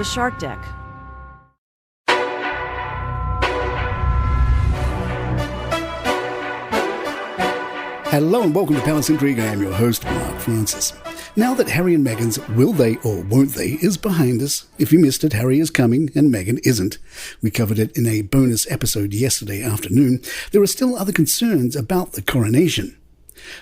The Shark Deck. Hello and welcome to Palace Intrigue. I am your host, Mark Francis. Now that Harry and Meghan's will they or won't they is behind us. If you missed it, Harry is coming and Meghan isn't. We covered it in a bonus episode yesterday afternoon. There are still other concerns about the coronation.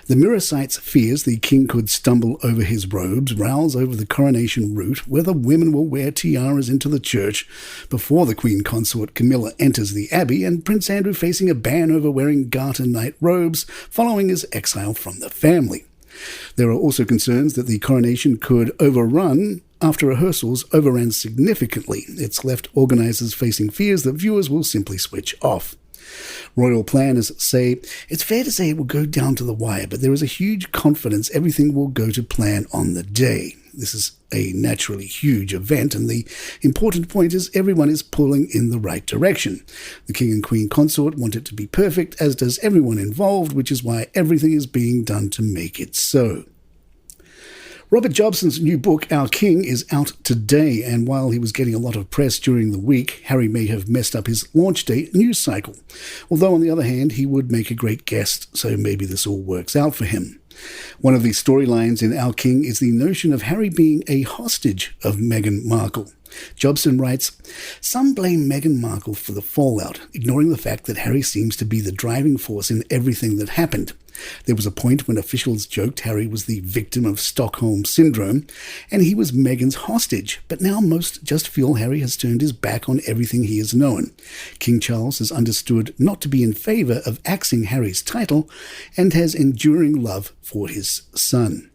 The Mirror cites fears the king could stumble over his robes, rouse over the coronation route, whether women will wear tiaras into the church before the Queen Consort Camilla enters the Abbey, and Prince Andrew facing a ban over wearing garter night robes following his exile from the family. There are also concerns that the coronation could overrun after rehearsals overran significantly. It's left organisers facing fears that viewers will simply switch off. Royal planners say it's fair to say it will go down to the wire, but there is a huge confidence everything will go to plan on the day. This is a naturally huge event, and the important point is everyone is pulling in the right direction. The King and Queen Consort want it to be perfect, as does everyone involved, which is why everything is being done to make it so. Robert Hobson's new book, Our King, is out today, and while he was getting a lot of press during the week, Harry may have messed up his launch date news cycle. Although, on the other hand, he would make a great guest, so maybe this all works out for him. One of the storylines in Our King is the notion of Harry being a hostage of Meghan Markle. Hobson writes, "Some blame Meghan Markle for the fallout, ignoring the fact that Harry seems to be the driving force in everything that happened. There was a point when officials joked Harry was the victim of Stockholm Syndrome, and he was Meghan's hostage, but now most just feel Harry has turned his back on everything he has known. King Charles is understood not to be in favour of axing Harry's title, and has enduring love for his son."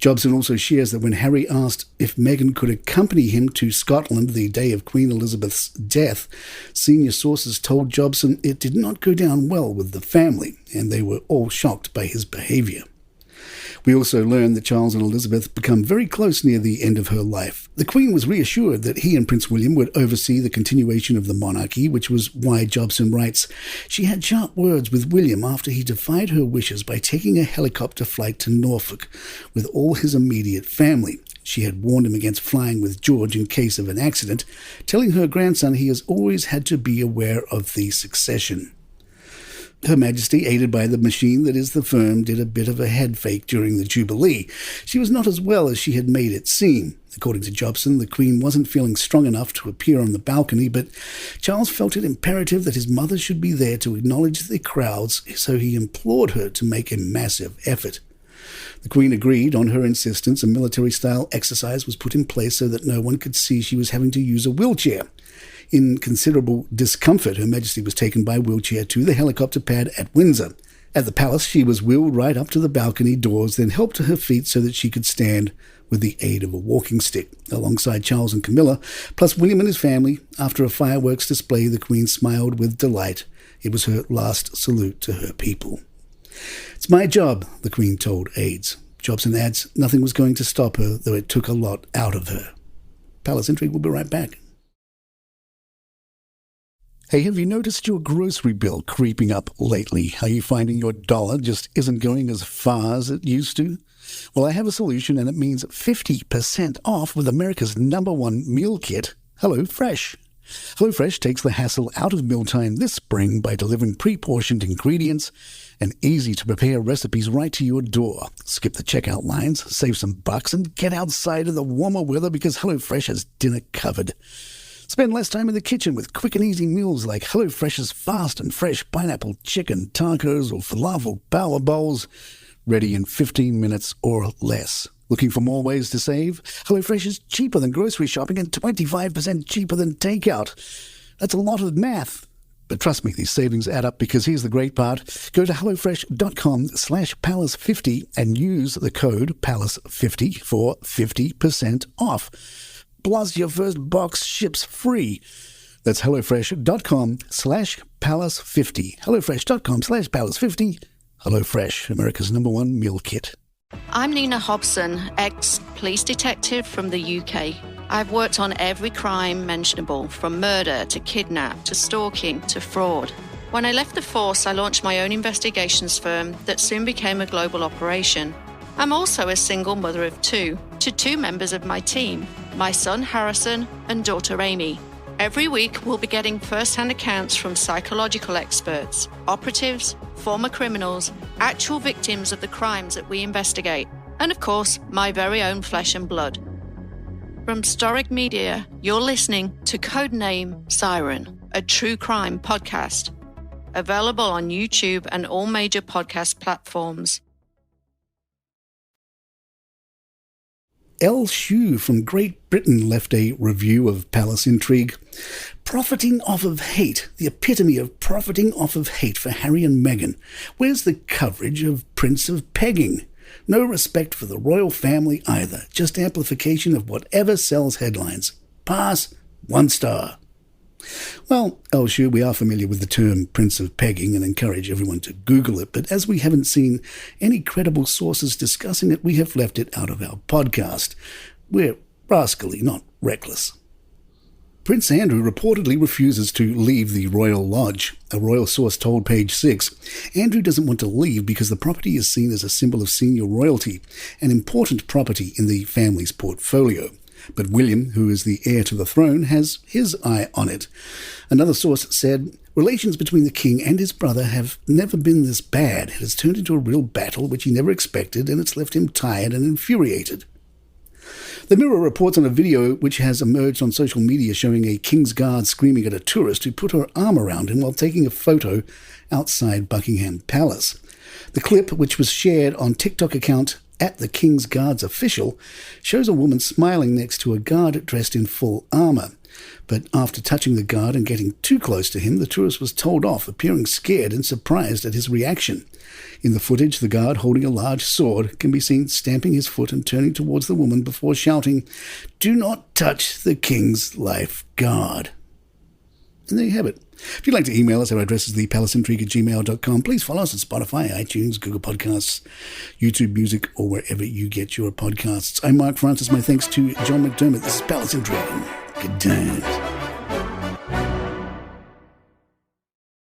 Hobson also shares that when Harry asked if Meghan could accompany him to Scotland the day of Queen Elizabeth's death, senior sources told Hobson it did not go down well with the family, and they were all shocked by his behaviour. We also learned that Charles and Elizabeth become very close near the end of her life. The Queen was reassured that he and Prince William would oversee the continuation of the monarchy, which was why Hobson writes, "She had sharp words with William after he defied her wishes by taking a helicopter flight to Norfolk with all his immediate family. She had warned him against flying with George in case of an accident, telling her grandson he has always had to be aware of the succession." Her Majesty, aided by the machine that is the firm, did a bit of a head fake during the Jubilee. She was not as well as she had made it seem. According to Hobson, the Queen wasn't feeling strong enough to appear on the balcony, but Charles felt it imperative that his mother should be there to acknowledge the crowds, so he implored her to make a massive effort. The Queen agreed. On her insistence, a military-style exercise was put in place so that no one could see she was having to use a wheelchair. In considerable discomfort, Her Majesty was taken by wheelchair to the helicopter pad at Windsor. At the palace, she was wheeled right up to the balcony doors, then helped to her feet so that she could stand with the aid of a walking stick. Alongside Charles and Camilla, plus William and his family, after a fireworks display, the Queen smiled with delight. It was her last salute to her people. "It's my job," the Queen told aides. Hobson adds, nothing was going to stop her, though it took a lot out of her. Palace Intrigue will be right back. Hey, have you noticed your grocery bill creeping up lately? Are you finding your dollar just isn't going as far as it used to? Well, I have a solution, and it means 50% off with America's #1 meal kit, HelloFresh. HelloFresh takes the hassle out of mealtime this spring by delivering pre-portioned ingredients and easy-to-prepare recipes right to your door. Skip the checkout lines, save some bucks, and get outside in the warmer weather because HelloFresh has dinner covered. Spend less time in the kitchen with quick and easy meals like HelloFresh's fast and fresh pineapple chicken tacos or falafel power bowls, ready in 15 minutes or less. Looking for more ways to save? HelloFresh is cheaper than grocery shopping and 25% cheaper than takeout. That's a lot of math. But trust me, these savings add up because here's the great part. Go to HelloFresh.com/Palace50 and use the code Palace50 for 50% off. Plus, your first box ships free. That's HelloFresh.com/Palace50. HelloFresh.com/Palace50. HelloFresh, America's #1 meal kit. I'm Nina Hobson, ex-police detective from the UK. I've worked on every crime mentionable, from murder to kidnap to stalking to fraud. When I left the force, I launched my own investigations firm that soon became a global operation. I'm also a single mother of 2. to 2 members of my team, my son Harrison and daughter Amy. Every week, we'll be getting first-hand accounts from psychological experts, operatives, former criminals, actual victims of the crimes that we investigate, and of course, my very own flesh and blood. From Storic Media, you're listening to Codename Siren, a true crime podcast. Available on YouTube and all major podcast platforms. L. Shue from Great Britain left a review of Palace Intrigue. Profiting off of hate, the epitome of profiting off of hate for Harry and Meghan. Where's the coverage of Prince of Pegging? No respect for the royal family either, just amplification of whatever sells headlines. Pass, 1 star. Well, L. Shue, we are familiar with the term Prince of Pegging and encourage everyone to Google it, but as we haven't seen any credible sources discussing it, we have left it out of our podcast. We're rascally, not reckless. Prince Andrew reportedly refuses to leave the Royal Lodge. A royal source told Page 6, Andrew doesn't want to leave because the property is seen as a symbol of senior royalty, an important property in the family's portfolio. But William, who is the heir to the throne, has his eye on it. Another source said, relations between the king and his brother have never been this bad. It has turned into a real battle which he never expected, and it's left him tired and infuriated. The Mirror reports on a video which has emerged on social media showing a King's Guard screaming at a tourist who put her arm around him while taking a photo outside Buckingham Palace. The clip, which was shared on TikTok account at the King's Guard's official, shows a woman smiling next to a guard dressed in full armour. But after touching the guard and getting too close to him, the tourist was told off, appearing scared and surprised at his reaction. In the footage, the guard, holding a large sword, can be seen stamping his foot and turning towards the woman before shouting, "Do not touch the King's Life Guard." And there you have it. If you'd like to email us, our address is thepalaceintrigue@gmail.com. Please follow us at Spotify, iTunes, Google Podcasts, YouTube Music, or wherever you get your podcasts. I'm Mark Francis. My thanks to John McDermott. This is Palace Intrigue. Good times.